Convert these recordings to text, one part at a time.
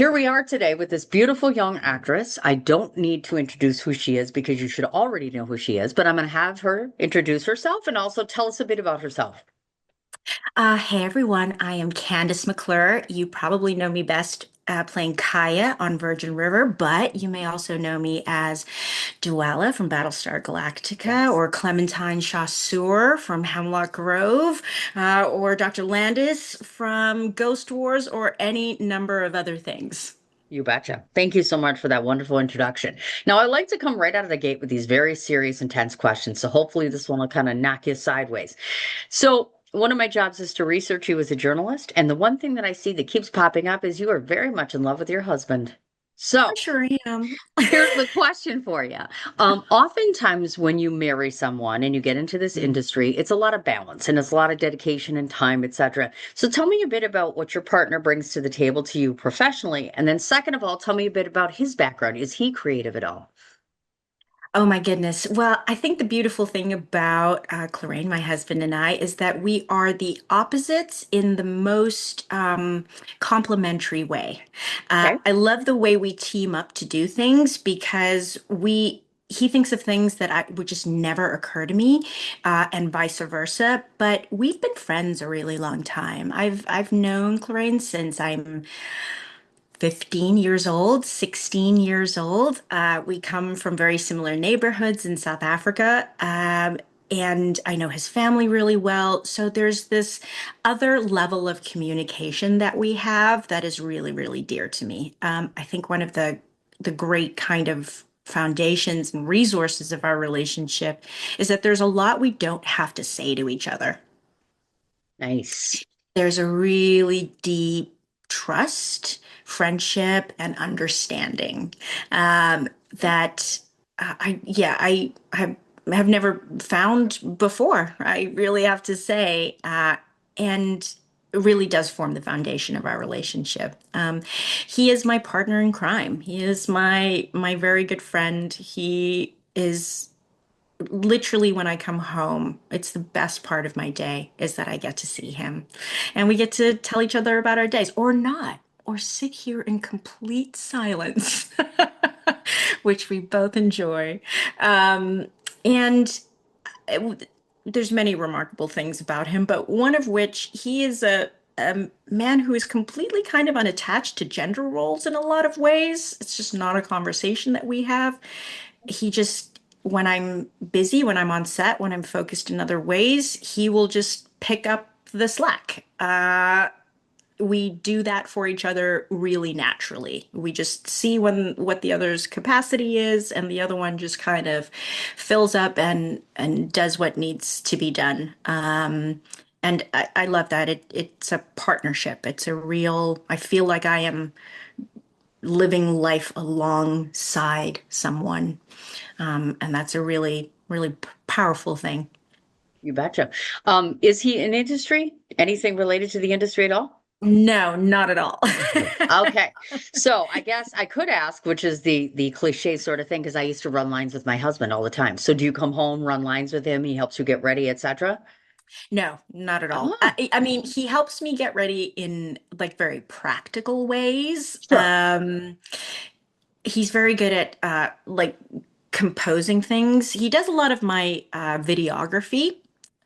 Here we are today with this beautiful young actress. I don't need to introduce who she is because you should already know who she is, but I'm going to have her introduce herself and also tell us a bit about herself. Hey everyone, I am Candyse McClure. You probably know me best playing Kaya on Virgin River, but you may also know me as Duella from Battlestar Galactica, Yes. or Clementine Chasseur from Hemlock Grove, or Dr. Landis from Ghost Wars, or any number of other things. You betcha. Thank you so much for that wonderful introduction. Now, I like to come right out of the gate with these very serious, intense questions. So hopefully this one will kind of knock you sideways. So one of my jobs is to research you as a journalist. And the one thing that I see that keeps popping up is you are very much in love with your husband. I So sure am. here's the question for you. Oftentimes, when you marry someone and you get into this industry, it's a lot of balance and it's a lot of dedication and time, etc. So, tell me a bit about what your partner brings to the table to you professionally. And then, second of all, tell me a bit about his background. Is he creative at all? Oh my goodness. Well, I think the beautiful thing about Clarine, my husband, and I is that we are the opposites in the most complementary way. Okay. I love the way we team up to do things because he thinks of things that would just never occur to me, and vice versa. But we've been friends a really long time. I've known Clarine since I'm 15 years old, 16 years old. We come from very similar neighborhoods in South Africa. And I know his family really well. So there's this other level of communication that we have that is really, really dear to me. I think one of the great kind of foundations and resources of our relationship is that there's a lot we don't have to say to each other. Nice. There's a really deep trust, friendship, and understanding that I have never found before. I really have to say, and it really does form the foundation of our relationship. He is my partner in crime. He is my very good friend. He is literally when I come home, it's the best part of my day is that I get to see him. And we get to tell each other about our days or not, or sit here in complete silence, which we both enjoy. And there's many remarkable things about him, but one of which he is a man who is completely kind of unattached to gender roles in a lot of ways. It's just not a conversation that we have. He just, when I'm busy, when I'm on set, when I'm focused in other ways, he will just pick up the slack. We do that for each other really naturally. We just see when what the other's capacity is, and the other one just kind of fills up and does what needs to be done. And I love that. It's a partnership. It's a real, I feel like I am living life alongside someone. And that's a really, really powerful thing. You betcha. Is he in industry? Anything related to the industry at all? No, not at all. Okay. So I guess I could ask, which is the cliche sort of thing, because I used to run lines with my husband all the time. So do you come home, run lines with him? He helps you get ready, etc. No, not at all. Oh, I mean, he helps me get ready in like very practical ways. sure. He's very good at like composing things. He does a lot of my videography.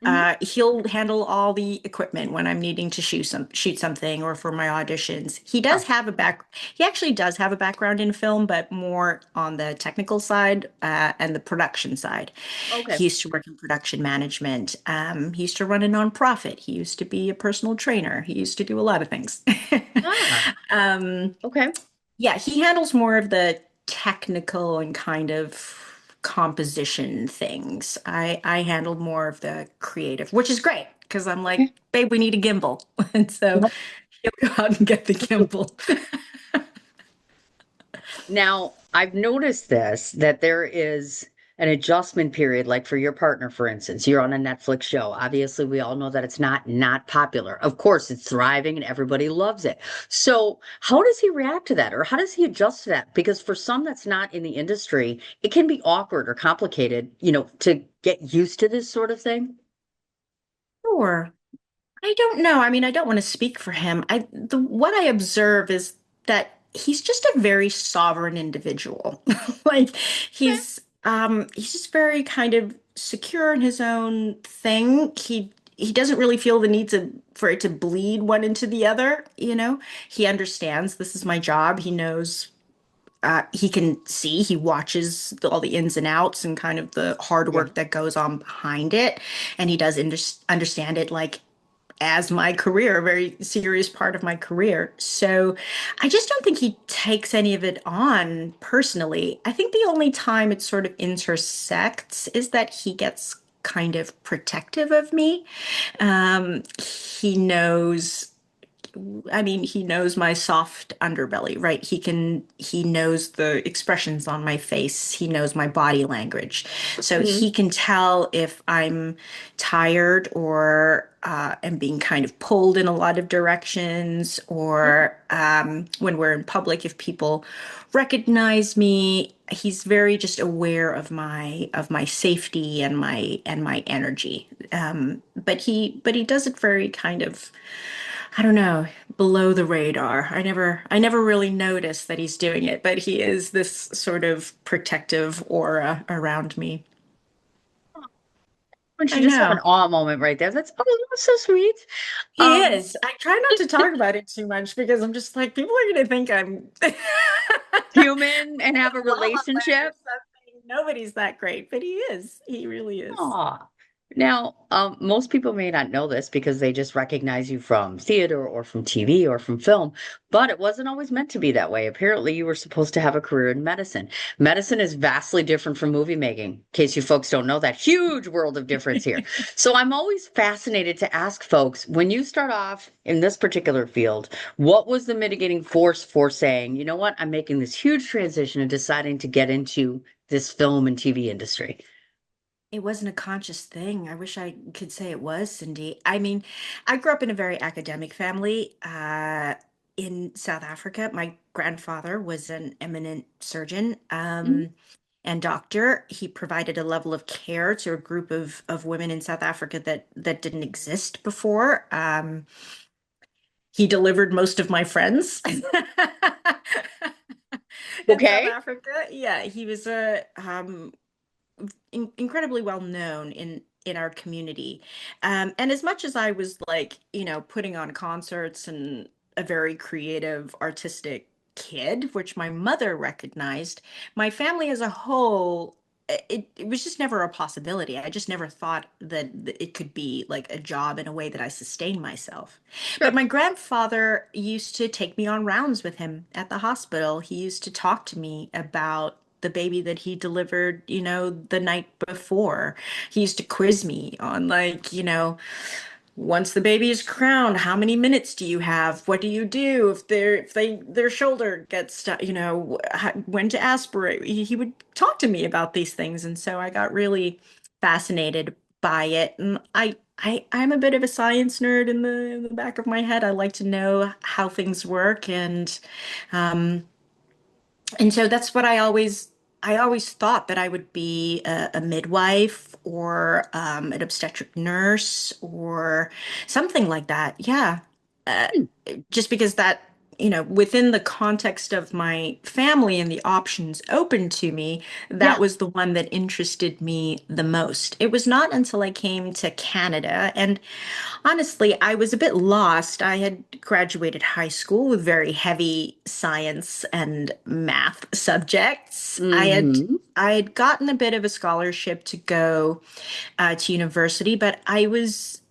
Mhm. He'll handle all the equipment when I'm needing to shoot something or for my auditions. Sure. He actually does have a background in film, but more on the technical side and the production side. Okay. He used to work in production management. He used to run a nonprofit. He used to be a personal trainer. He used to do a lot of things. Ah, Um, okay. yeah, he handles more of the technical and kind of composition things. I handle more of the creative, which is great because I'm like, babe, we need a gimbal. And so he'll go out and get the gimbal. Now, I've noticed this that there is an adjustment period, like for your partner, for instance, you're on a Netflix show. Obviously, we all know that it's not popular. Of course, it's thriving and everybody loves it. So, how does he react to that, or how does he adjust to that? Because for some that's not in the industry, it can be awkward or complicated, to get used to this sort of thing. Sure. I don't know. I mean, I don't want to speak for him. What I observe is that he's just a very sovereign individual. Like he's just very kind of secure in his own thing. He doesn't really feel the need to for it to bleed one into the other, you know. He understands this is my job. He knows he can see, he watches all the ins and outs and kind of the hard Yeah. work that goes on behind it. And he does understand it like as my career, a very serious part of my career. So I just don't think he takes any of it on personally. I think the only time it sort of intersects is that he gets kind of protective of me. He knows I mean, he knows my soft underbelly, right? He knows the expressions on my face. He knows my body language. So Mhm. he can tell if I'm tired or am being kind of pulled in a lot of directions, or when we're in public, if people recognize me, he's very just aware of my safety and my energy. But he does it very kind of, I don't know, below the radar. I never really noticed that he's doing it, but he is this sort of protective aura around me. Don't I you just have an know. awe moment right there? That's so sweet. He Um, is. I try not to talk about it too much because I'm just like, people are gonna think I'm human and have a La La Land or relationship. something. Nobody's that great, but he is. He really is. Aw. Now, most people may not know this because they just recognize you from theater or from TV or from film, but it wasn't always meant to be that way. Apparently, you were supposed to have a career in medicine. Medicine is vastly different from movie making, in case you folks don't know that. Huge world of difference here. So I'm always fascinated to ask folks, when you start off in this particular field, what was the mitigating force for saying, you know what, I'm making this huge transition and deciding to get into this film and TV industry? It wasn't a conscious thing. I wish I could say it was, Cindy. I mean, I grew up in a very academic family in South Africa. My grandfather was an eminent surgeon and doctor. He provided a level of care to a group of women in South Africa that didn't exist before. He delivered most of my friends in South Okay. Africa. Yeah, he was a incredibly well known in our community. And as much as I was like, putting on concerts and a very creative, artistic kid, which my mother recognized, my family as a whole, it was just never a possibility. I just never thought that it could be like a job in a way that I sustained myself. But Sure. my grandfather used to take me on rounds with him at the hospital. He used to talk to me about the baby that he delivered, the night before. He used to quiz me on like, once the baby is crowned, how many minutes do you have? What do you do if their shoulder gets stuck, when to aspirate? He would talk to me about these things, and so I got really fascinated by it. And I'm a bit of a science nerd in the back of my head. I like to know how things work, um and so that's what I always thought that I would be a midwife or an obstetric nurse or something like that. Yeah. Uh, Hmm. just because that, within the context of my family and the options open to me, that Yeah. was the one that interested me the most. It was not until I came to Canada, and honestly, I was a bit lost. I had graduated high school with very heavy science and math subjects. I had Hmm. I had gotten a bit of a scholarship to go to university, but I was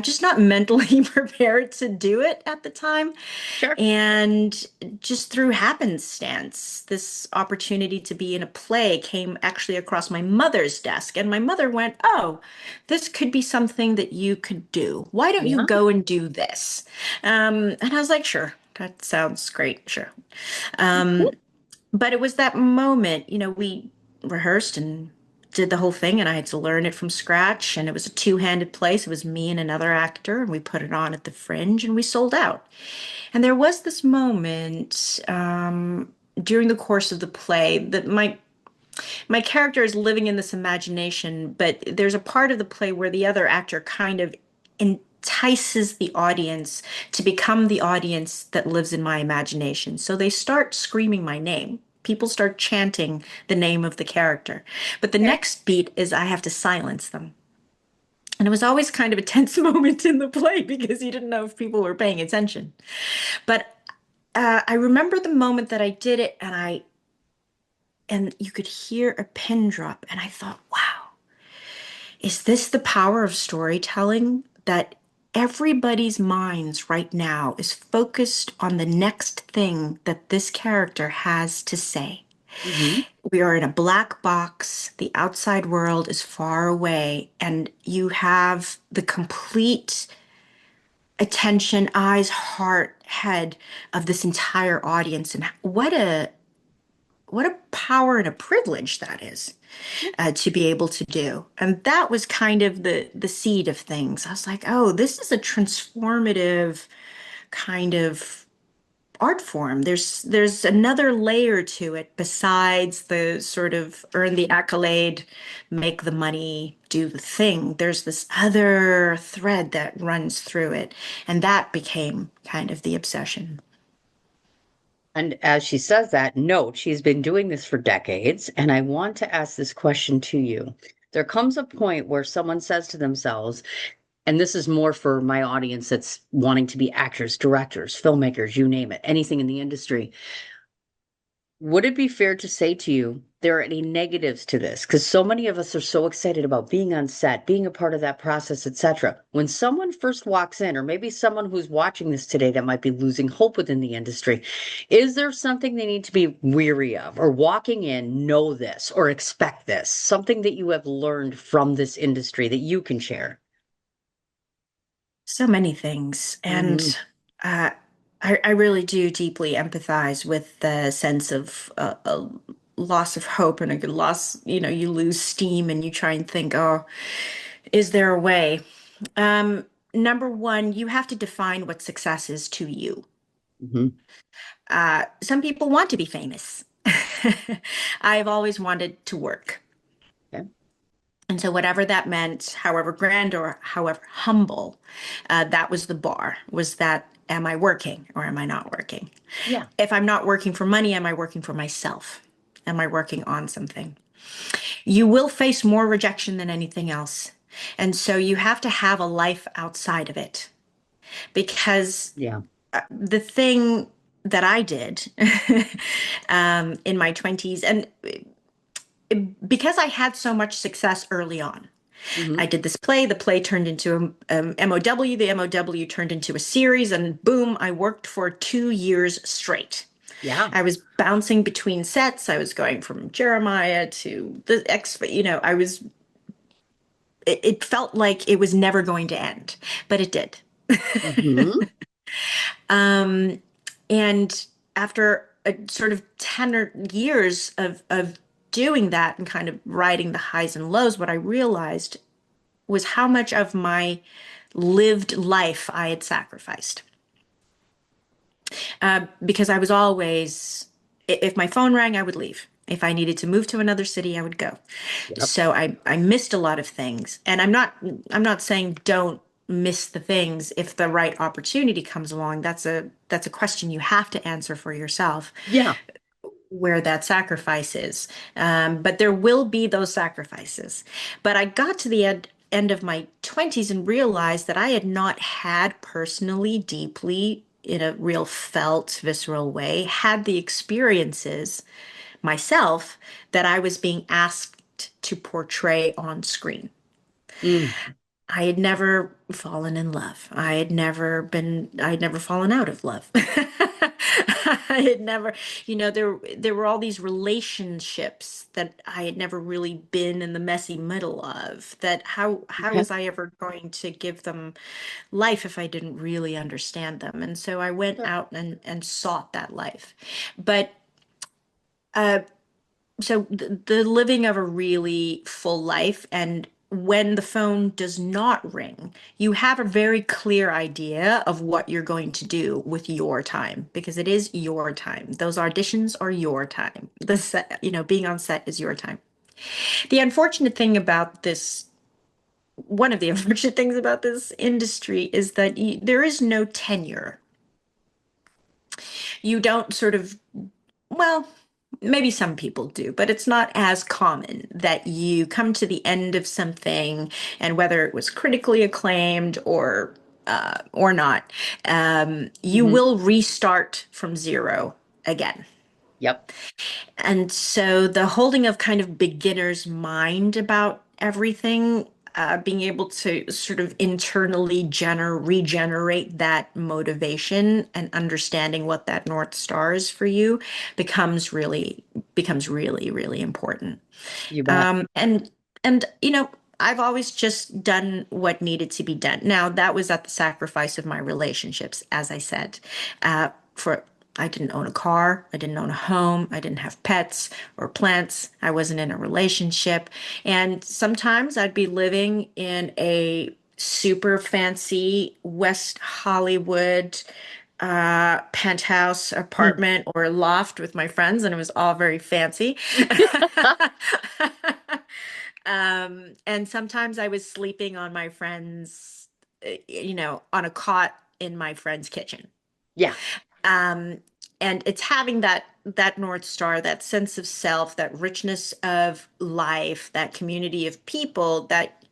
just not mentally prepared to do it at the time. Sure. And just through happenstance, this opportunity to be in a play came actually across my mother's desk. And my mother went, "Oh, this could be something that you could do. Why don't you Yeah. go and do this?" And I was like, "Sure, that sounds great. Sure." Um, but it was that moment, we rehearsed and did the whole thing, and I had to learn it from scratch. And it was a two-handed place. It was me and another actor, and we put it on at the Fringe, and we sold out. And there was this moment during the course of the play that my character is living in this imagination, but there's a part of the play where the other actor kind of entices the audience to become the audience that lives in my imagination. So they start screaming my name. People start chanting the name of the character. But the Okay. next beat is I have to silence them. And it was always kind of a tense moment in the play because you didn't know if people were paying attention. But I remember the moment that I did it, and you could hear a pin drop, and I thought, wow, is this the power of storytelling? That everybody's minds right now is focused on the next thing that this character has to say. Hmm. We are in a black box, the outside world is far away, and you have the complete attention, eyes, heart, head of this entire audience. And what a power and a privilege that is, to be able to do. And that was kind of the seed of things. I was like, oh, this is a transformative kind of art form. There's another layer to it besides the sort of earn the accolade, make the money, do the thing. There's this other thread that runs through it, and that became kind of the obsession. And as she says that, note she's been doing this for decades. And I want to ask this question to you. There comes a point where someone says to themselves, and this is more for my audience that's wanting to be actors, directors, filmmakers, you name it, anything in the industry. Would it be fair to say to you, there are any negatives to this? Because so many of us are so excited about being on set, being a part of that process, etc. When someone first walks in, or maybe someone who's watching this today that might be losing hope within the industry, is there something they need to be weary of, or walking in, know this, or expect this? Something that you have learned from this industry that you can share? So many things. Hmm. And uh, I really do deeply empathize with the sense of a loss of hope and a loss, you lose steam and you try and think, oh, is there a way? Um, Number one, you have to define what success is to you. Hmm. Some people want to be famous. I've always wanted to work. Okay. And so, whatever that meant, however grand or however humble, that was the bar. Was that, am I working or am I not working? Yeah. If I'm not working for money, am I working for myself? Am I working on something? You will face more rejection than anything else. And so, you have to have a life outside of it because Yeah. the thing that I did in my 20s, and because I had so much success early on, I Hmm. did this play. The play turned into a MOW. The MOW turned into a series, and boom, I worked for 2 years straight. Yeah. I was bouncing between sets. I was going from Jeremiah to the X. I was. It felt like it was never going to end, but it did. Hmm. Um, and after a sort of 10 or years of doing that and kind of riding the highs and lows, what I realized was how much of my lived life I had sacrificed. Because I was always, if my phone rang, I would leave. If I needed to move to another city, I would go. Yep. So I missed a lot of things. And I'm not saying don't miss the things if the right opportunity comes along. That's a question you have to answer for yourself, Yeah. where that sacrifice is. But there will be those sacrifices. But I got to the end of my 20s and realized that I had not had personally, deeply, in a real felt, visceral way, had the experiences myself that I was being asked to portray on screen. Mm. I had never fallen in love. I had never fallen out of love. I had never, there were all these relationships that I had never really been in the messy middle of. That how Okay. was I ever going to give them life if I didn't really understand them? And so I went Sure. out and sought that life. But uh, so the living of a really full life, and when the phone does not ring, you have a very clear idea of what you're going to do with your time because it is your time. Those auditions are your time. The set, being on set is your time. The unfortunate thing about this one of the unfortunate things about this industry is that there is no tenure. You don't sort of, well, maybe some people do, but it's not as common that you come to the end of something, and whether it was critically acclaimed or not, you Hmm. will restart from zero again. Yep. And so the holding of kind of beginner's mind about everything, being able to sort of internally regenerate that motivation and understanding what that North Star is for you becomes really, really important. You bet. And I've always just done what needed to be done. Now, that was at the sacrifice of my relationships, as I said. For I didn't own a car, I didn't own a home, I didn't have pets or plants, I wasn't in a relationship. And sometimes I'd be living in a super fancy West Hollywood penthouse apartment or loft with my friends, and it was all very fancy. And sometimes I was sleeping on my friend's, on a cot in my friend's kitchen. Yeah. Um, and it's having that North Star, that sense of self, that richness of life, that community of people that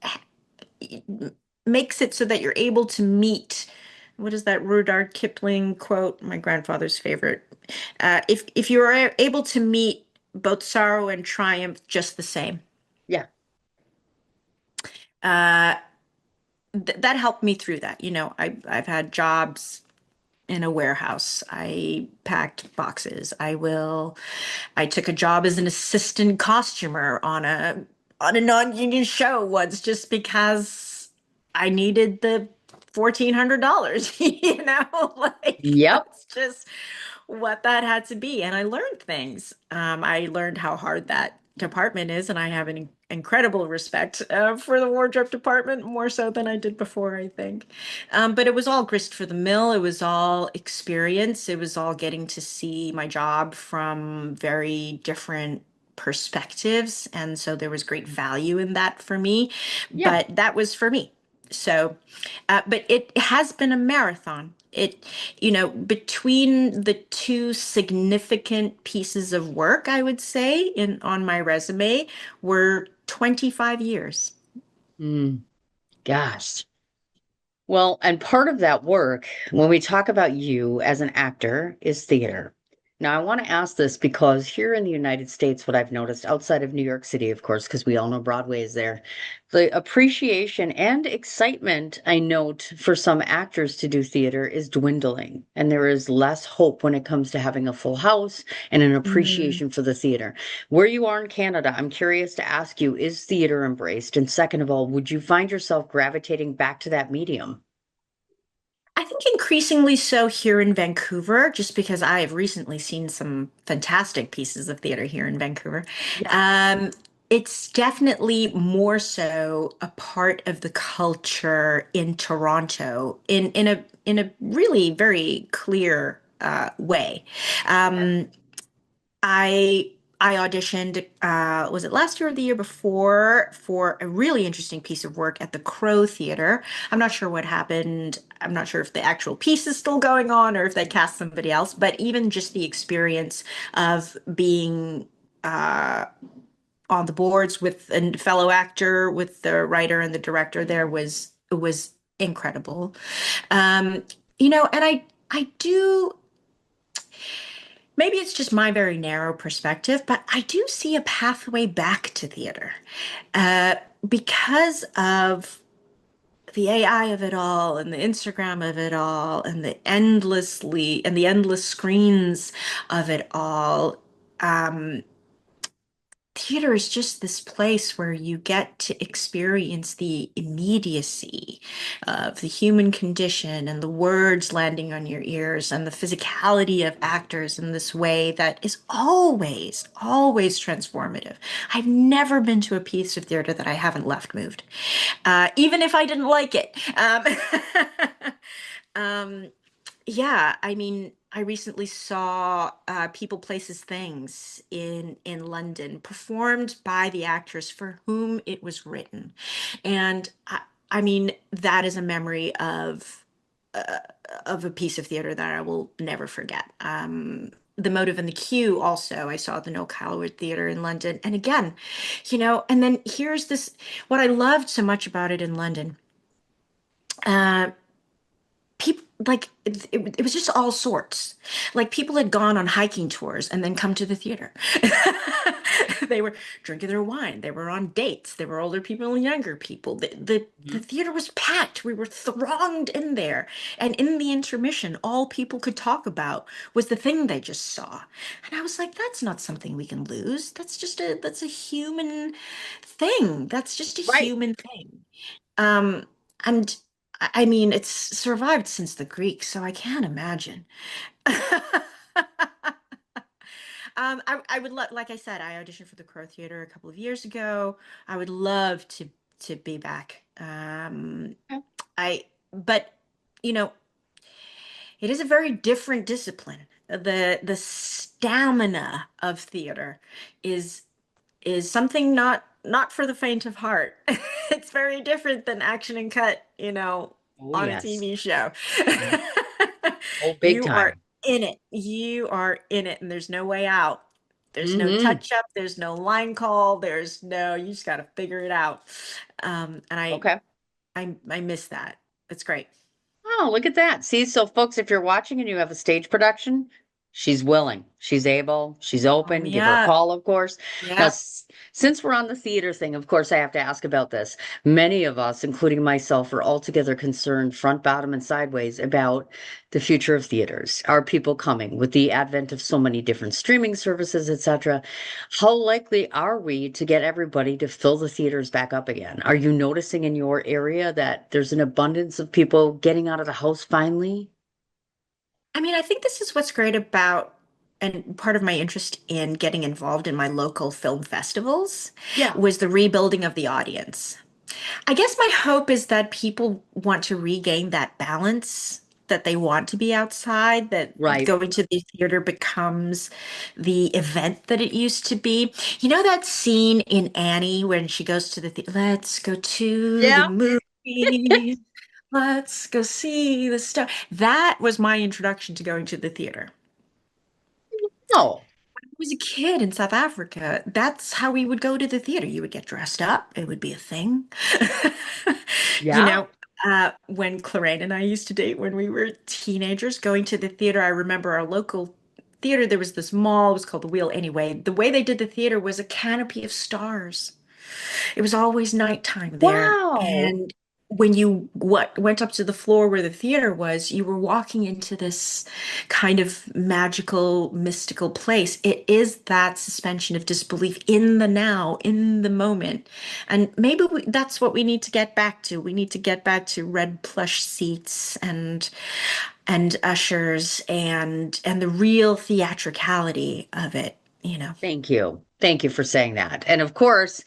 makes it so that you're able to meet. What is that Rudyard Kipling quote? My grandfather's favorite. If you are able to meet both sorrow and triumph just the same, Yeah. uh, that helped me through that. I've had jobs in a warehouse. I packed boxes. I took a job as an assistant costumer on a non-union show once just because I needed the $1,400, like Yep. that's just what that had to be. And I learned things. I learned how hard that department is, and I have an incredible respect for the wardrobe department, more so than I did before, I think. But it was all grist for the mill. It was all experience. It was all getting to see my job from very different perspectives. And so there was great value in that for me. Yeah. But that was for me. So, but it has been a marathon. Between the two significant pieces of work, I would say, on my resume were 25 years. Mm, gosh. Well, and part of that work, when we talk about you as an actor, is theater. Now, I want to ask this because here in the United States, what I've noticed outside of New York City, of course, because we all know Broadway is there, the appreciation and excitement I note for some actors to do theater is dwindling. And there is less hope when it comes to having a full house and an Mm. appreciation for the theater. Where you are in Canada, I'm curious to ask you, is theater embraced? And second of all, would you find yourself gravitating back to that medium? I think increasingly so here in Vancouver, just because I have recently seen some fantastic pieces of theater here in Vancouver. Yeah. Um, it's definitely more so a part of the culture in Toronto in a really very clear way. Okay. Um, I I auditioned, was it last year or the year before, for a really interesting piece of work at the Crow Theater. I'm not sure what happened. I'm not sure if the actual piece is still going on or if they cast somebody else, but even just the experience of being on the boards with a fellow actor, with the writer and the director there was incredible. Um, and I do. Maybe it's just my very narrow perspective, but I do see a pathway back to theater uh, because of the AI of it all and the Instagram of it all and the endless screens of it all. Um, Theater is just this place where you get to experience the immediacy of the human condition and the words landing on your ears and the physicality of actors in this way that is always, always transformative. I've never been to a piece of theater that I haven't left moved, even if I didn't like it. Um, yeah, I mean, I recently saw People, Places, Things in London, performed by the actors for whom it was written. And I mean, that is a memory uh, of a piece of theater that I will never forget. The Motive and the Cue also, I saw the Noel Coward Theater in London. And again, and then here's this, what I loved so much about it in London. Uh, people like it was just all sorts, like people had gone on hiking tours and then come to the theater. They were drinking their wine, they were on dates, there were older people and younger people. The Mhm. theater was packed, we were thronged in there, and in the intermission all people could talk about was the thing they just saw. And I was like, that's not something we can lose. That's a human thing. That's just a Right. human thing. um, and I mean, it's survived since the Greeks, so I can't imagine. I would love, like I said, I auditioned for the Crow Theater a couple of years ago. I would love to be back. But you know, it is a very different discipline. The stamina of theater is is something not for the faint of heart. It's very different than action and cut, Oh, on a yes. TV show. Mhm. Oh, big You are time. in it. You are in it, and there's no way out. There's no Hmm. touch up, there's no line call, you just got to figure it out. And Okay. I miss that. It's great. Oh, look at that. See, so folks, if you're watching and you have a stage production, she's willing, she's able, she's Call open. me Give her a up. call, of course. Now, Yeah. since we're on the theater thing, of course, I have to ask about this. Many of us, including myself, are altogether concerned, front, bottom, and sideways, about the future of theaters. Are people coming with the advent of so many different streaming services, etc.? How likely are we to get everybody to fill the theaters back up again? Are you noticing in your area that there's an abundance of people getting out of the house finally? I mean, I think this is what's great about, and part of my interest in getting involved in my local film festivals Yeah, was the rebuilding of the audience. I guess my hope is that people want to regain that balance, that they want to be outside, that right. going to the theater becomes the event that it used to be. You know that scene in Annie when she goes to the theater, let's go to the Yeah. movies, let's go see the star. That was my introduction to going to the theater. Oh, I was a kid in South Africa. That's how we would go to the theater. You would get dressed up. It would be a thing. You yeah. know, when Clarraine and I used to date when we were teenagers, going to the theater, I remember our local theater, there was this mall, it was called the Wheel anyway. The way they did the theater was a canopy of stars. It was always nighttime there. Wow. And when you went up to the floor where the theater was, you were walking into this kind of magical, mystical place. It is that suspension of disbelief in the now, in the moment. And maybe that's what we need to get back to. We need to get back to red plush seats and ushers and the real theatricality of it. Thank you. Thank you for saying that. And of course,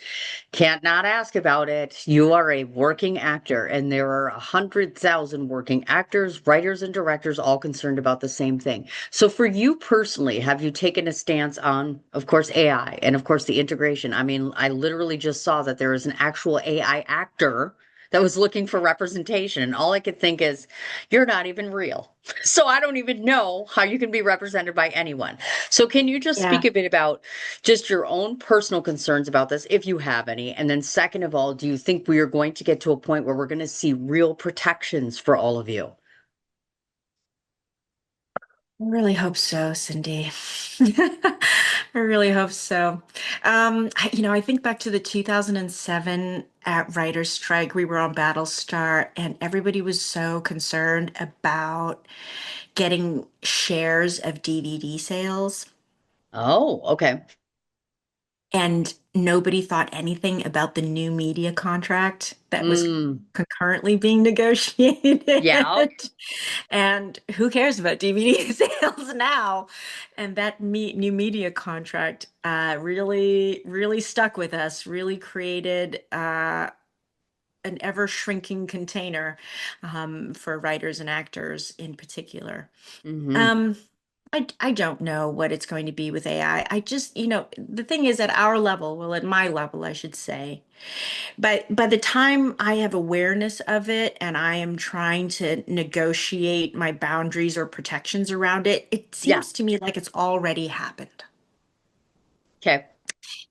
can't not ask about it. You are a working actor, and there are 100,000 working actors, writers, and directors all concerned about the same thing. So, for you personally, have you taken a stance on, of course, AI and, of course, the integration? I mean, I literally just saw that there is an actual AI actor that was looking for representation, and all I could think is, you're not even real. So, I don't even know how you can be represented by anyone. So, can you just speak Yeah. a bit about just your own personal concerns about this, if you have any? And then, second of all, do you think we are going to get to a point where we're going to see real protections for all of you? I really hope so, Cindy. I really hope so. I think back to the 2007 at writer's strike. We were on Battlestar, and everybody was so concerned about getting shares of DVD sales, Oh, okay. and nobody thought anything about the new media contract that was Mm, concurrently being negotiated. yeah. And who cares about DVD sales now? And that new media contract really, really stuck with us, really created an ever shrinking container for writers and actors in particular. Hmm. Um, I don't know what it's going to be with AI. I just, the thing is at our level, well, at my level, I should say, but by the time I have awareness of it and I am trying to negotiate my boundaries or protections around it, it Yeah. seems to me like it's already happened. Okay.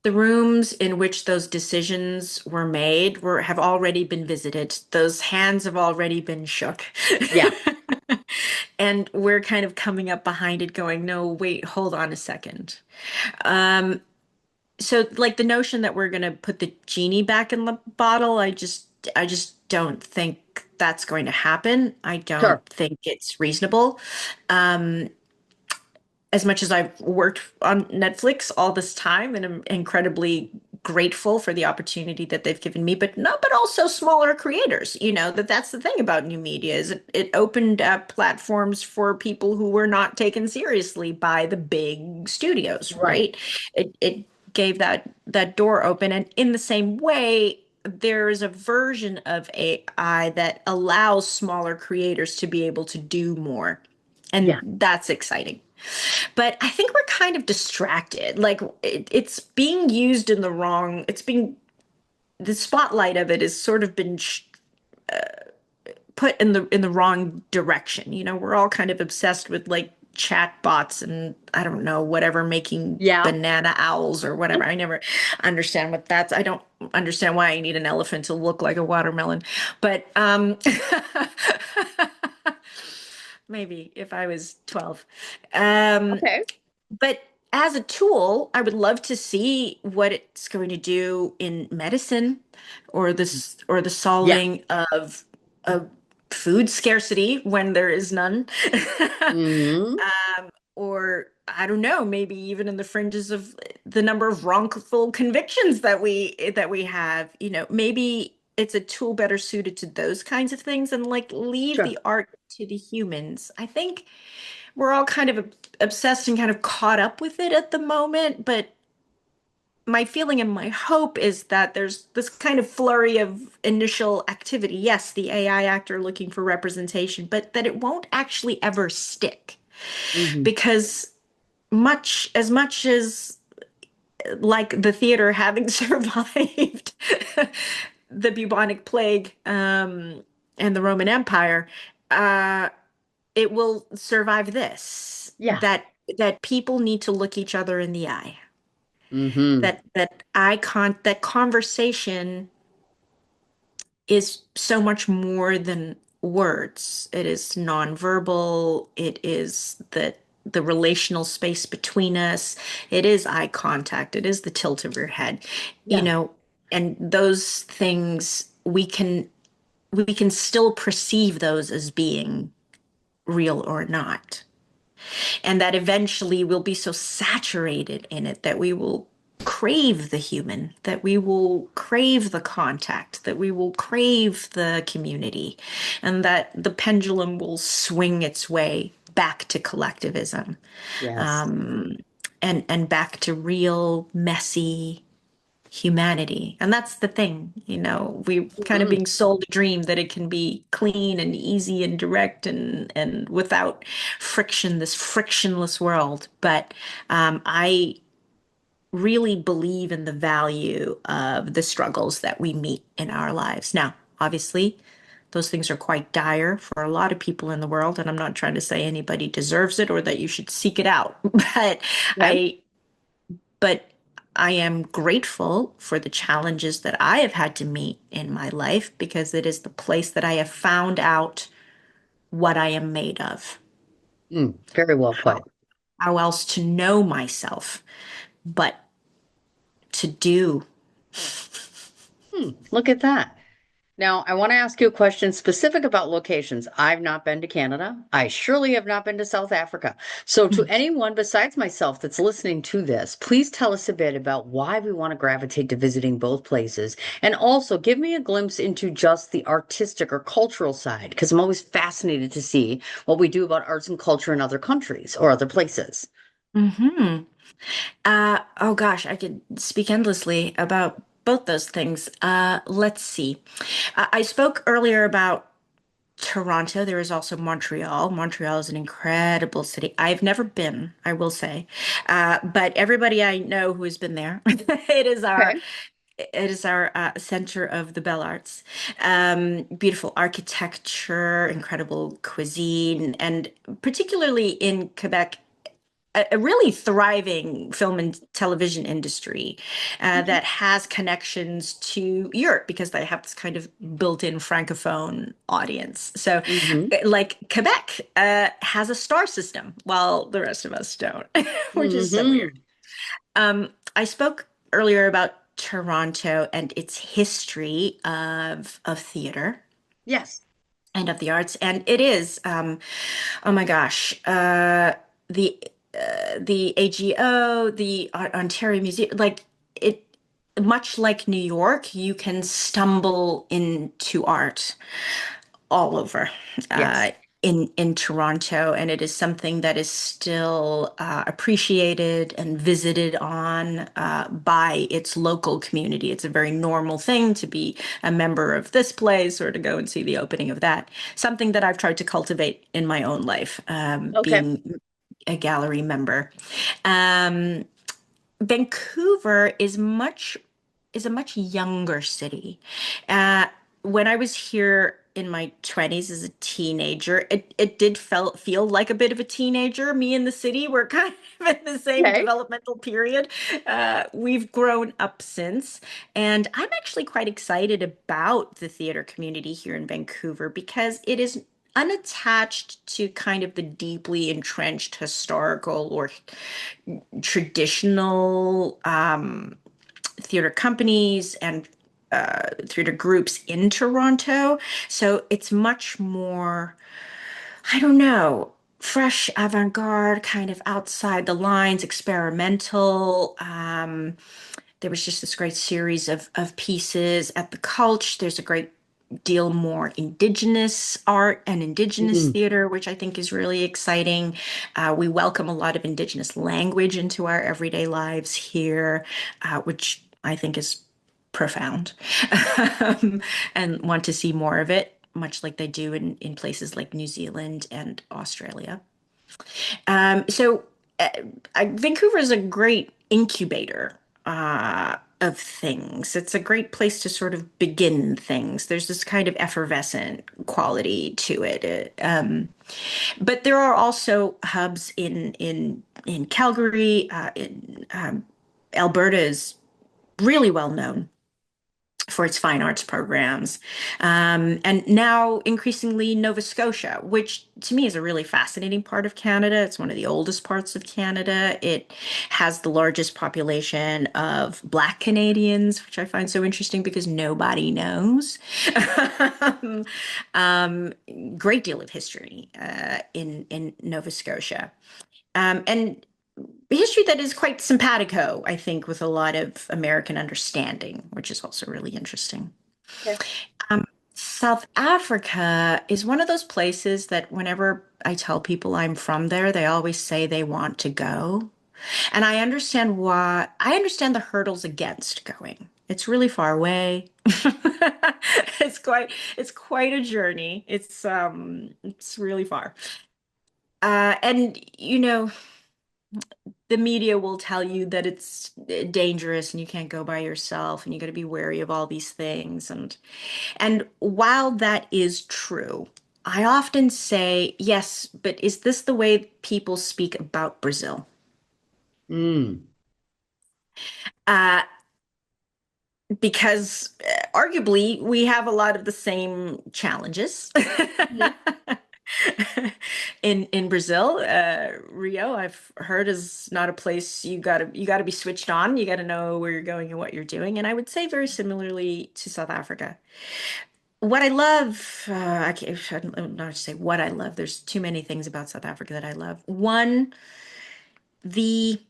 The rooms in which those decisions were made have already been visited. Those hands have already been shook. Yeah. And we're kind of coming up behind it going, no, wait, hold on a second. Um, so like the notion that we're going to put the genie back in the bottle, I just don't think that's going to happen. I don't Sure. think it's reasonable. Um, as much as I've worked on Netflix all this time and I'm incredibly grateful for the opportunity that they've given me, but no, but also smaller creators, that's the thing about new media is it opened up platforms for people who were not taken seriously by the big studios, Right. right? It gave that door open. And in the same way, there is a version of AI that allows smaller creators to be able to do more. And Yeah. that's exciting. But I think we're kind of distracted. Like it's being used in the wrong, the spotlight of it has sort of been put in the wrong direction. We're all kind of obsessed with like chat bots and I don't know, whatever, making Yeah. banana owls or whatever. I never understand what that's. I don't understand why I need an elephant to look like a watermelon. But maybe if I was 12. Um Okay. But as a tool, I would love to see what it's going to do in medicine or the Yeah. solving of food scarcity when there is none. Hmm. Or I don't know, maybe even in the fringes of the number of wrongful convictions that we have, maybe it's a tool better suited to those kinds of things and like leave Sure. the art to the humans. I think we're all kind of obsessed and kind of caught up with it at the moment, but my feeling and my hope is that there's this kind of flurry of initial activity. Yes, the AI actor looking for representation, but that it won't actually ever stick Hmm. because much as like the theater having survived the bubonic plague and the Roman Empire, uh, it will survive this. Yeah. That people need to look each other in the eye. Hmm. That conversation is so much more than words. It is nonverbal. It is the relational space between us. It is eye contact. It is the tilt of your head, Yeah. and those things we can still perceive those as being real or not. And that eventually we'll be so saturated in it that we will crave the human, that we will crave the contact, that we will crave the community, and that the pendulum will swing its way back to collectivism, Yes. um, and back to real messy humanity. And that's the thing, we kind of Hmm. being sold a dream that it can be clean and easy and direct and without friction, this frictionless world. But I really believe in the value of the struggles that we meet in our lives. Now, obviously, those things are quite dire for a lot of people in the world, and I'm not trying to say anybody deserves it or that you should seek it out. But Yeah. I but I am grateful for the challenges that I have had to meet in my life because it is the place that I have found out what I am made of. Mm, very well How, put. how else to know myself, but to do. Hmm, look at that. Now, I want to ask you a question specific about locations. I've not been to Canada. I surely have not been to South Africa. So, to anyone besides myself that's listening to this, please tell us a bit about why we want to gravitate to visiting both places. And also give me a glimpse into just the artistic or cultural side, because I'm always fascinated to see what we do about arts and culture in other countries or other places. Hmm. Oh gosh, I could speak endlessly about both those things. Let's see. I spoke earlier about Toronto. There is also Montreal. Montreal is an incredible city. I've never been, I will say, but everybody I know who has been there, it is our Okay. it is our center of the Belle Arts. Beautiful architecture, incredible cuisine, and particularly in Quebec, a really thriving film and television industry Okay. that has connections to Europe because they have this kind of built-in francophone audience. So, Hmm. like Quebec has a star system, while the rest of us don't, which is so weird. Hmm. I spoke earlier about Toronto and its history of theater Yes. and of the arts, and it is, oh my gosh, the the AGO, the Ontario Museum, like it, much like New York, you can stumble into art all over Yes. in Toronto, and it is something that is still appreciated and visited on by its local community. It's a very normal thing to be a member of this place or to go and see the opening of that. Something that I've tried to cultivate in my own life, Okay. being a gallery member. Um, Vancouver is a much younger city. Uh, when I was here in my 20s as a teenager, it did feel like a bit of a teenager. Me and the city were kind of in the same Okay. developmental period. We've grown up since, and I'm actually quite excited about the theater community here in Vancouver because it is unattached to kind of the deeply entrenched historical or traditional theater companies and theater groups in Toronto. So it's much more, I don't know, fresh, avant-garde, kind of outside the lines, experimental. There was just this great series of pieces at the Culture. There's a great deal more indigenous art and indigenous Mm. theater, which I think is really exciting. We welcome a lot of indigenous language into our everyday lives here, which I think is profound, um, and want to see more of it, much like they do in places like New Zealand and Australia. So uh, Vancouver is a great incubator of things. It's a great place to sort of begin things. There's this kind of effervescent quality to it. But there are also hubs in Calgary. In Alberta is really well known for its fine arts programs. And now increasingly Nova Scotia, which to me is a really fascinating part of Canada. It's one of the oldest parts of Canada. It has the largest population of Black Canadians, which I find so interesting because nobody knows. um, um, Great deal of history in Nova Scotia. And history that is quite simpatico, I think, with a lot of American understanding, which is also really interesting. Okay. Um, South Africa is one of those places that whenever I tell people I'm from there, they always say they want to go. And I understand why. I understand the hurdles against going. It's really far away. It's quite a journey. It's really far. And you know, the media will tell you that it's dangerous and you can't go by yourself and you got to be wary of all these things, and while that is true, I often say yes, but is this the way people speak about Brazil? Mm. uh because arguably we have a lot of the same challenges Mhm. in Brazil. Rio, I've heard, is not a place you gotta be switched on. You gotta know where you're going and what you're doing. And I would say very similarly to South Africa. What I love, I don't know how to say what I love. There's too many things about South Africa that I love. One, the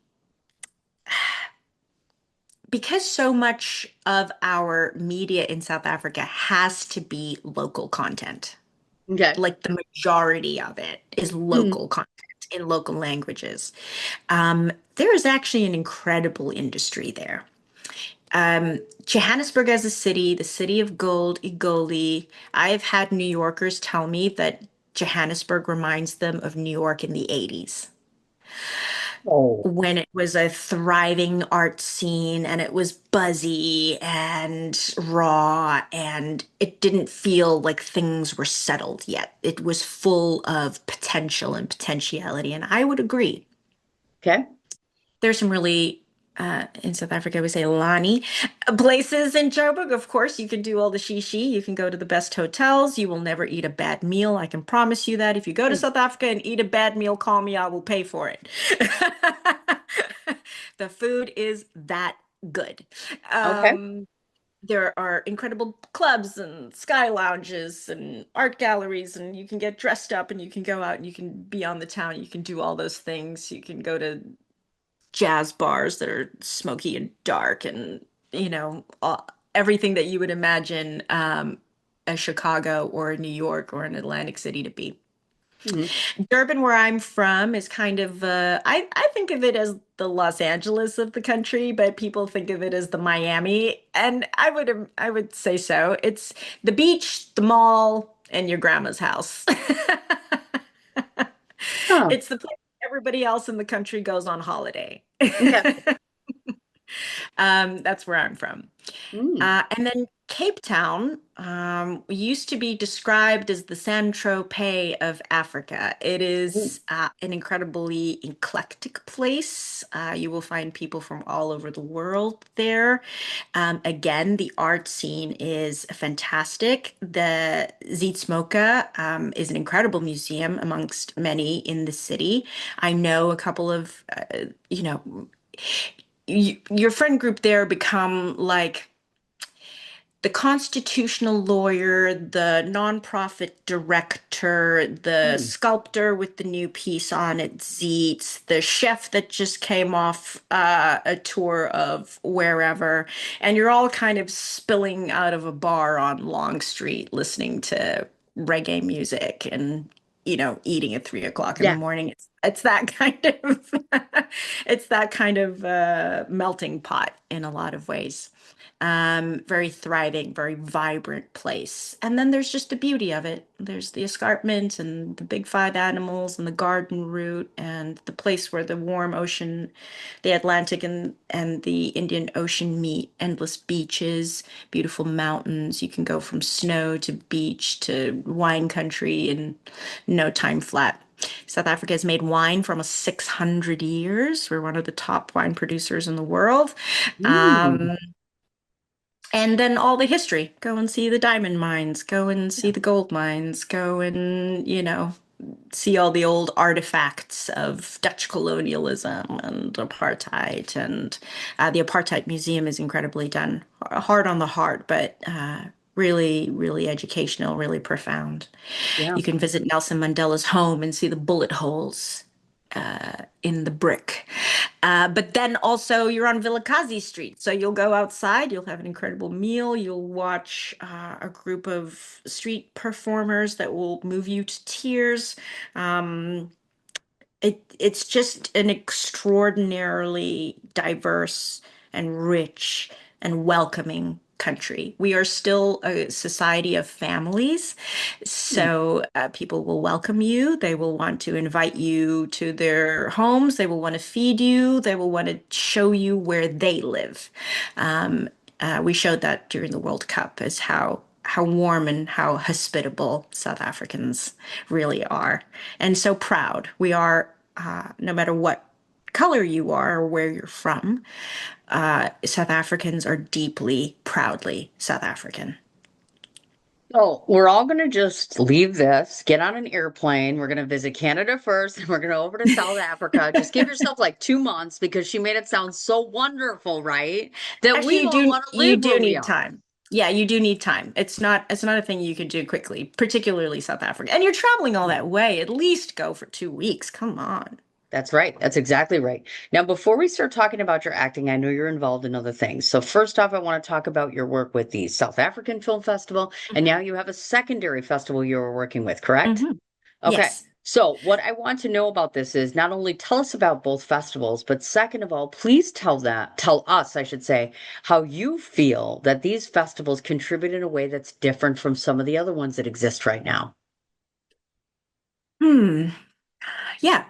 because so much of our media in South Africa has to be local content. Okay. Like the majority of it is Mm. local content in local languages. There is actually an incredible industry there. Johannesburg as a city, the city of gold, Igoli. I've had New Yorkers tell me that Johannesburg reminds them of New York in the 80s, Oh, when it was a thriving art scene and it was buzzy and raw and it didn't feel like things were settled yet. It was full of potential and potentiality. And I would agree. okay. There's some really, in South Africa, we say Lani places in Joburg. Of course, you can do all the shishi. You can go to the best hotels. You will never eat a bad meal. I can promise you that. If you go to Hmm. South Africa and eat a bad meal, call me. I will pay for it. The food is that good. Okay. There are incredible clubs and sky lounges and art galleries, and you can get dressed up and you can go out and you can be on the town. You can do all those things. You can go to jazz bars that are smoky and dark and everything that you would imagine a Chicago or a New York or an Atlantic City to be. Mhm. Durban, where I'm from, is kind of I think of it as the Los Angeles of the country, but people think of it as the Miami, and I would say so. It's the beach, the mall, and your grandma's house. Huh. It's the place everybody else in the country goes on holiday. Okay. That's where I'm from. Mm. And then Cape Town used to be described as the Saint-Tropez of Africa. It Mm. is an incredibly eclectic place. You will find people from all over the world there. Again, the art scene is fantastic. The Zietsmoke is an incredible museum amongst many in the city. I know a couple of, your friend group there become like the constitutional lawyer, the nonprofit director, the Mm. sculptor with the new piece on at Zeets, the chef that just came off a tour of wherever, and you're all kind of spilling out of a bar on Long Street listening to reggae music and eating at 3 o'clock in the Yeah. morning. It's that kind of it's that kind of melting pot in a lot of ways. Very thriving, very vibrant place. And then there's just the beauty of it. There's the escarpment and the big five animals and the garden route and the place where the warm ocean, the Atlantic and the Indian Ocean meet, endless beaches, beautiful mountains. You can go from snow to beach to wine country in no time flat. South Africa has made wine for almost 600 years. We're one of the top wine producers in the world. Mm. Um, and then all the history. Go and see the diamond mines, go and see Yeah. the gold mines, go and, see all the old artifacts of Dutch colonialism and apartheid. And the Apartheid Museum is incredibly done, hard on the heart, but really, really educational, really profound. Yeah. You can visit Nelson Mandela's home and see the bullet holes in the brick. But then also you're on Vilakazi Street. So you'll go outside, you'll have an incredible meal, you'll watch a group of street performers that will move you to tears. Um, it's just an extraordinarily diverse and rich and welcoming country. We are still a society of families, Mm. so people will welcome you. They will want to invite you to their homes. They will want to feed you. They will want to show you where they live. We showed that during the World Cup as how warm and how hospitable South Africans really are, and so proud. We are, no matter what color you are or where you're from, South Africans are deeply, proudly South African. So we're all going to just leave this, get on an airplane. We're going to visit Canada first, and we're going to over to South Africa. Just give yourself like 2 months because she made it sound so wonderful, right? That Actually, we you all do want to you live where do we need are. time. Yeah, you do need time. It's not a thing you can do quickly, particularly South Africa. And you're traveling all that way. At least go for 2 weeks. Come on. That's right. That's exactly right. Now, before we start talking about your acting, I know you're involved in other things. So, first off, I want to talk about your work with the South African Film Festival. And now Hmm. you have a secondary festival you're working with, correct? Hmm. Okay. Yes. So, what I want to know about this is not only tell us about both festivals, but second of all, please tell us, I should say, how you feel that these festivals contribute in a way that's different from some of the other ones that exist right now. Hmm. Yeah.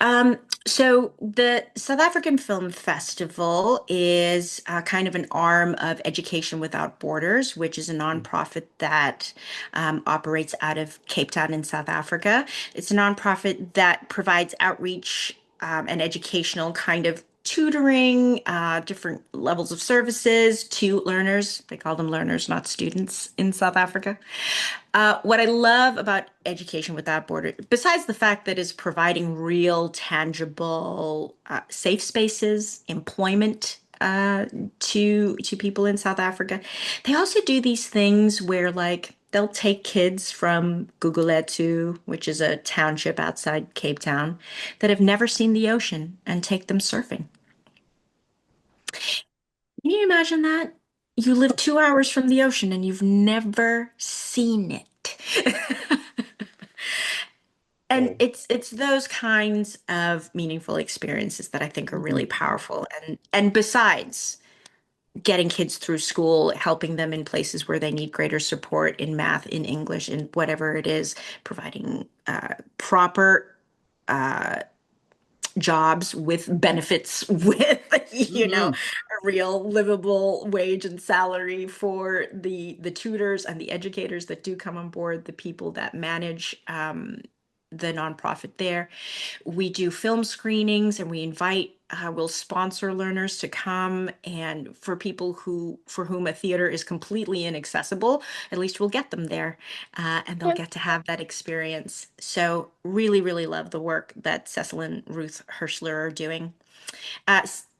Um, so the South African Film Festival is kind of an arm of Education Without Borders, which is a nonprofit that operates out of Cape Town in South Africa. It's a nonprofit that provides outreach and educational kind of tutoring, different levels of services to learners. They call them learners, not students in South Africa. What I love about Education Without Borders, besides the fact that it's providing real, tangible, safe spaces, employment to people in South Africa, they also do these things where like they'll take kids from Guguletu, which is a township outside Cape Town, that have never seen the ocean and take them surfing. Can you imagine that? You live 2 hours from the ocean and you've never seen it. And Oh. it's those kinds of meaningful experiences that I think are really Mhm. powerful. And besides getting kids through school, helping them in places where they need greater support in math, in English, in whatever it is, providing proper jobs with benefits, with Mhm. a real livable wage and salary for the tutors and the educators that do come on board, the people that manage the nonprofit there. We do film screenings and we invite, we'll sponsor learners to come. And for people for whom a theater is completely inaccessible, at least we'll get them there and they'll get to have that experience. So, really, really love the work that Cecil and Ruth Hirschler are doing.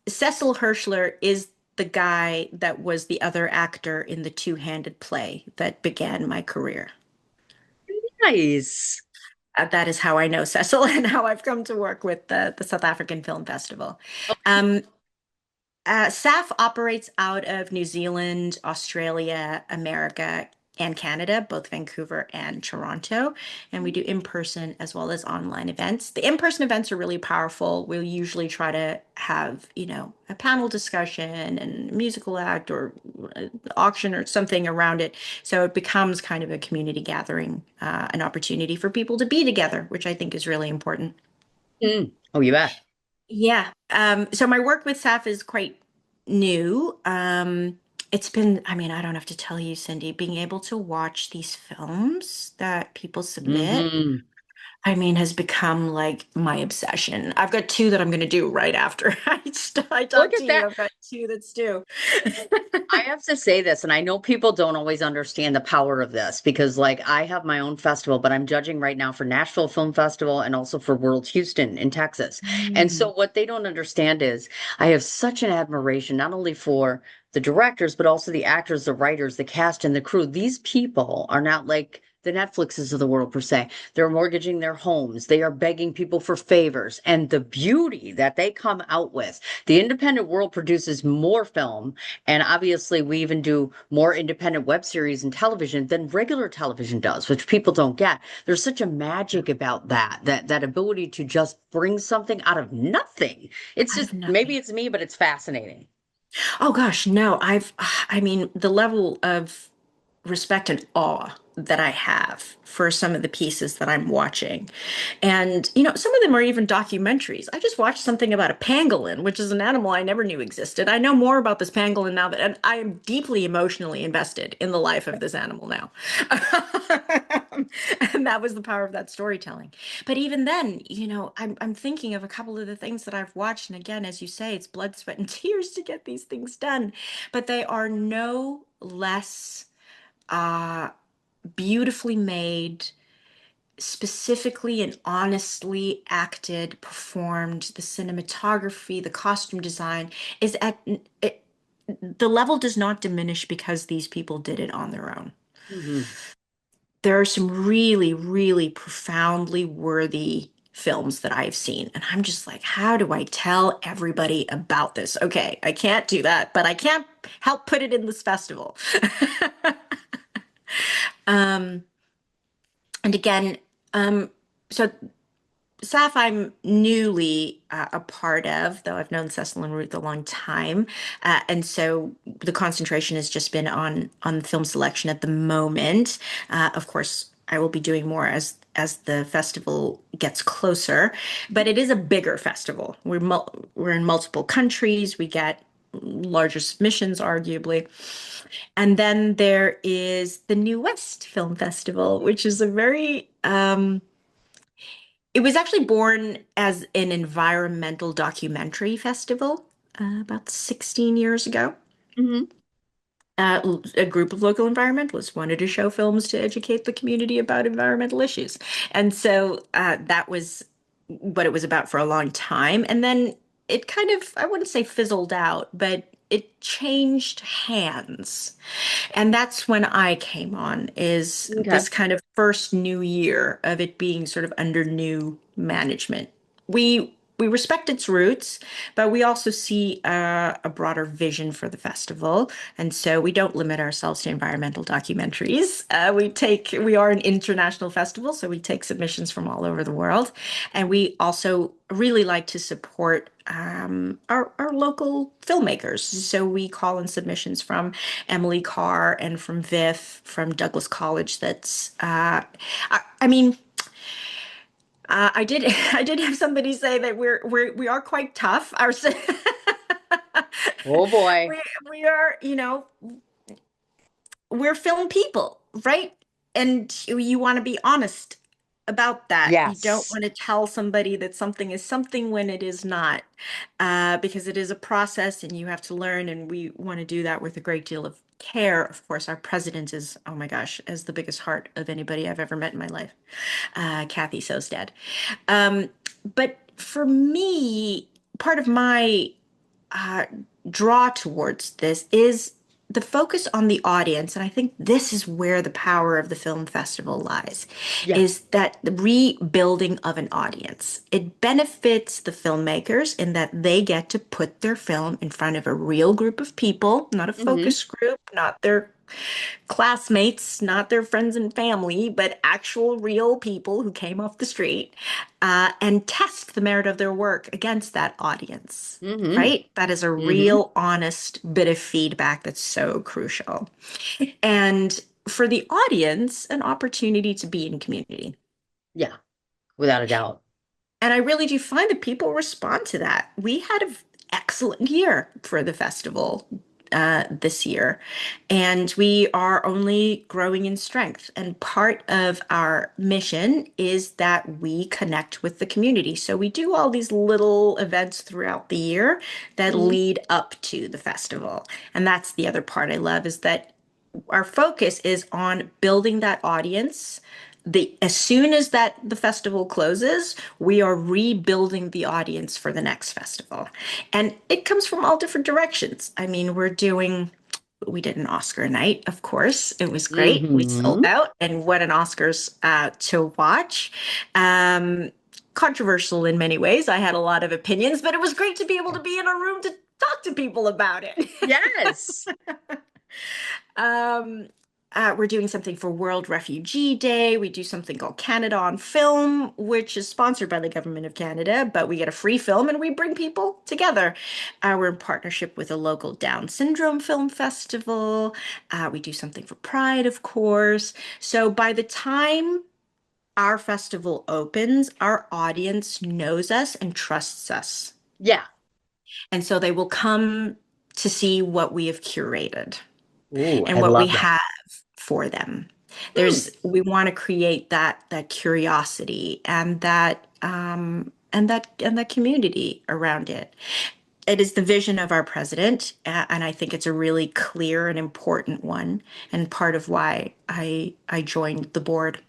Cecil Hirschler is the guy that was the other actor in the two-handed play that began my career. Nice. That is how I know Cecil and how I've come to work with the South African Film Festival. Um, SAF operates out of New Zealand, Australia, America, and Canada, both Vancouver and Toronto. And we do in-person as well as online events. The in-person events are really powerful. We'll usually try to have, a panel discussion and a musical act or auction or something around it. So it becomes kind of a community gathering, an opportunity for people to be together, which I think is really important. Mm. Oh, you bet. Yeah. So my work with SAF is quite new. It's been, I mean, I don't have to tell you, Cindy, being able to watch these films that people submit, Hmm. I mean, has become like my obsession. I've got two that I'm going to do right after I Look talk to at you. that. I've got two that's due. I have to say this, and I know people don't always understand the power of this because, like, I have my own festival, but I'm judging right now for Nashville Film Festival and also for World Houston in Texas. And so, Mm, what they don't understand is I have such an admiration not only for the directors, but also the actors, the writers, the cast, and the crew. These people are not like the Netflixes of the world, per se. They're mortgaging their homes, they are begging people for favors, and the beauty that they come out with. The independent world produces more film, and obviously, we even do more independent web series and television than regular television does, which people don't get. There's such a magic about that ability to just bring something out of nothing. It's out of just maybe nothing. it's me, but it's fascinating. Oh gosh, no, I mean, the level of respect and awe that I have for some of the pieces that I'm watching. And, some of them are even documentaries. I just watched something about a pangolin, which is an animal I never knew existed. I know more about this pangolin now and I am deeply emotionally invested in the life of this animal now. And that was the power of that storytelling. But even then, I'm thinking of a couple of the things that I've watched. And again, as you say, it's blood, sweat, and tears to get these things done. But they are no less uh, beautifully made, specifically and honestly acted, performed. The cinematography, the costume design is it, the level does not diminish because these people did it on their own. Hmm. There are some really, really profoundly worthy films that I've seen. And I'm just like, how do I tell everybody about this? Okay, I can't do that, but I can't help put it in this festival. Um, and again, um, so SAF I'm newly a part of, though I've known Cecil and Ruth a long time, and so the concentration has just been on film selection at the moment. Of course, I will be doing more as the festival gets closer, but it is a bigger festival. We're in multiple countries. We get larger submissions, arguably. And then there is the New West Film Festival, which is a very it was actually born as an environmental documentary festival about 16 years ago. Hmm. A group of local environmentalists wanted to show films to educate the community about environmental issues. And so that was what it was about for a long time. And then it kind of, I wouldn't say fizzled out, but it changed hands. And that's when I came on, is Okay. this kind of first new year of it being sort of under new management. We respect its roots, but we also see a broader vision for the festival, and so we don't limit ourselves to environmental documentaries. We are an international festival, so we take submissions from all over the world, and we also really like to support our local filmmakers. So we call in submissions from Emily Carr and from Viff from Douglas College. I mean, I did I did have somebody say that we are quite tough. Oh boy. we we are, we're film people, right? And you want to be honest about that. You don't Yes. want to tell somebody that something is something when it is not, because it is a process and you have to learn. And we want to do that with a great deal of care. Of course, our president is, oh my gosh, is the biggest heart of anybody I've ever met in my life, Kathy Sosted. Um, but for me, part of my uh, draw towards this is the focus on the audience. And I think this is where the power of the film festival lies, Yeah. is that the rebuilding of an audience. It benefits the filmmakers in that they get to put their film in front of a real group of people, not a Hmm. focus group, not their classmates, not their friends and family, but actual real people who came off the street, and test the merit of their work against that audience. Hmm. Right? That is a Hmm. real honest bit of feedback that's so crucial. And for the audience, an opportunity to be in community. Yeah, without a doubt. And I really do find that people respond to that. We had an excellent year for the festival this year, and we are only growing in strength. And part of our mission is that we connect with the community. So we do all these little events throughout the year that Hmm. lead up to the festival. And that's the other part I love, is that our focus is on building that audience. As soon as that the festival closes, we are rebuilding the audience for the next festival. And it comes from all different directions. I mean, we did an Oscar night, of course. It was great. We sold Hmm. out, and what an Oscars to watch. Um, Controversial in many ways. I had a lot of opinions, but it was great to be able to be in a room to talk to people about it. Yes. Um, we're doing something for World Refugee Day. We do something called Canada on Film, which is sponsored by the Government of Canada, but we get a free film and we bring people together. We're in partnership with a local Down Syndrome Film Festival. We do something for Pride, of course. So by the time our festival opens, our audience knows us and trusts us. Yeah. And so they will come to see what we have curated Ooh, I and what we love that. have for them. Hmm. We want to create that curiosity and that community around it. It is the vision of our president, and I think it's a really clear and important one, and part of why I joined the board.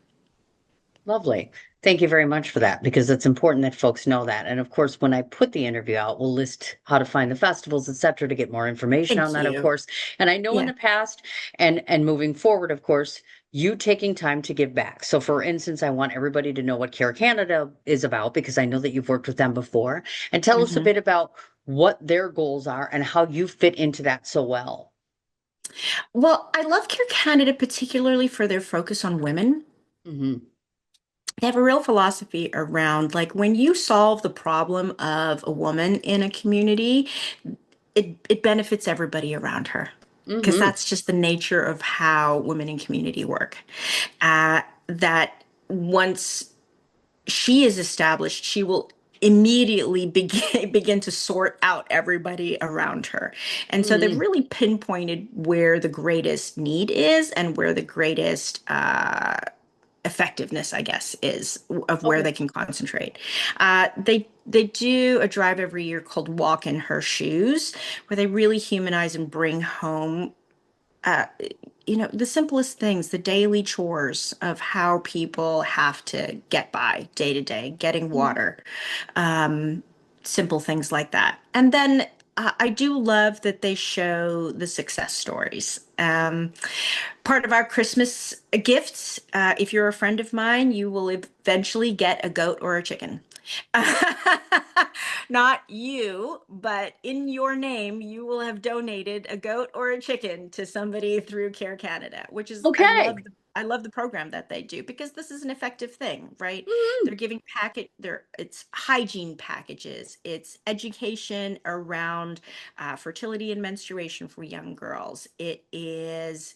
Lovely. Thank you very much for that because it's important that folks know that. And of course, when I put the interview out, we'll list how to find the festivals, et cetera, to get more information on Thank that, of you. course. And I know in Yeah. the past and moving forward, of course, you taking time to give back. So for instance, I want everybody to know what Care Canada is about because I know that you've worked with them before. And tell us a Mhm. bit about what their goals are and how you fit into that so well. Well, I love Care Canada particularly for their focus on women. Hmm. They have a real philosophy around like when you solve the problem of a woman in a community, it benefits everybody around her. Because Hmm. that's just the nature of how women in community work. That once she is established, she will immediately begin to sort out everybody around her. And so they've Hmm. really pinpointed where the greatest need is and where the greatest effectiveness, I guess, is of where Okay. they can concentrate. They do a drive every year called Walk in Her Shoes, where they really humanize and bring home uh, the simplest things, the daily chores of how people have to get by day to day, getting Mhm. water, um, simple things like that. And then I do love that they show the success stories. Part of our Christmas gifts, if you're a friend of mine, you will eventually get a goat or a chicken. Not you, but in your name, you will have donated a goat or a chicken to somebody through Care Canada, which is Okay. I love the program that they do because this is an effective thing, right? Mhm. They're giving it's hygiene packages, it's education around fertility and menstruation for young girls. It is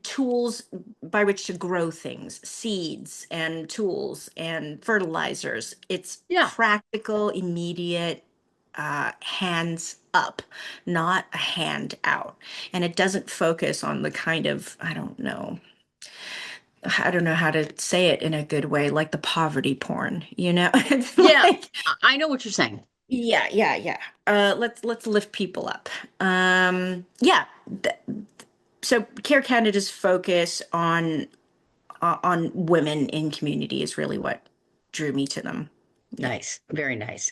tools by which to grow things, seeds and tools and fertilizers. It's Yeah. practical, immediate, hands up, not a hand out. And it doesn't focus on the kind of, I don't know how to say it in a good way, like the poverty porn, you know? It's Yeah. like, I know what you're saying. yeah, yeah, yeah. Let's lift people up. Yeah. th- so Care Canada's focus on women in community is really what drew me to them. Yeah. Nice. Very nice.